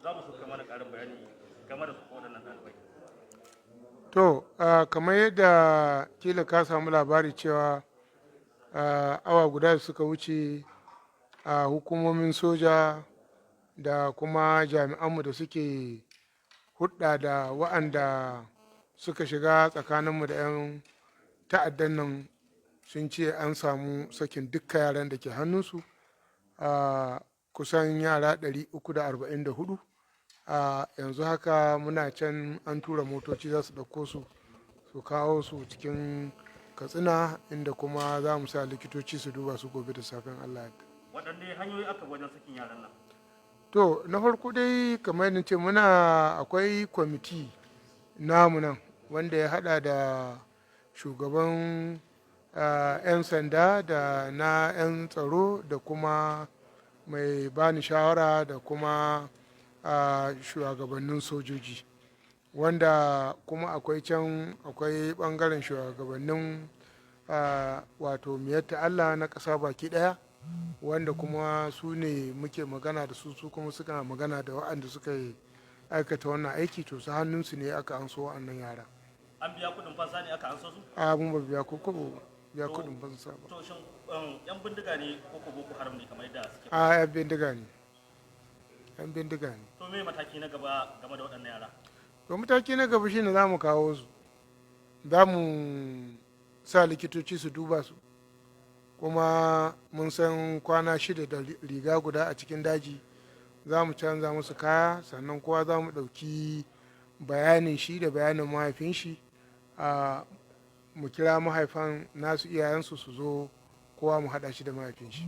za mu so kai mana ƙarin bayani game da su waɗannan ɗalibai. To, kamar yadda kila ka samu labari cewa awa guda da suka wuce a hukumomin soja da kuma jami'anmu da suke hudda da wa'anda suka shiga tsakaninmu da 'yan ta'addan nan sun ce an samu sakin dukkan yaran da ke hannunsu a kusan yara 344. A yanzu haka muna can an tura motoci za su ɗauko su kawo su cikin katsina inda kuma za mu sa likitoci su duba su gobe da safen allah yadda. Waɗanne hanyoyi aka wajen sakin yaran nan? To na farko dai kamar yadda ce muna akwai kwamiti namu nan wanda ya hada da shugaban 'yan sanda da na 'yan tsaro da kuma mai bani shawara da kuma shugabannin sojoji, wanda kuma akwai bangaren shugabannin wato miyatta Allah na ƙasa baki ɗaya, wanda kuma su ne muke magana da su kuma suka magana da waɗanda suka aikata wannan aiki, to su hannunsu ne aka anso wa'annan yara. An biya kuɗin fansa ne aka anso su? Mun ba biya kuɗin fansa ba. To shin yan bindiga ne ko Boko Haram ne kamar yadda suke? Yan bindiga ne. To me mataki na gaba game da waɗannan yara? To mataki na gaba shine za mu kawo su, za mu sa likitoci su duba su, kuma mun san kwana 6 da riga guda a cikin daji, za mu canza musu kaya, sannan kowa za mu ɗauki bayanin shi da bayanin mahaifin shi, mu kira mahaifan nasu iyayensu su zo, kowa mu haɗa shi da mahaifin shi.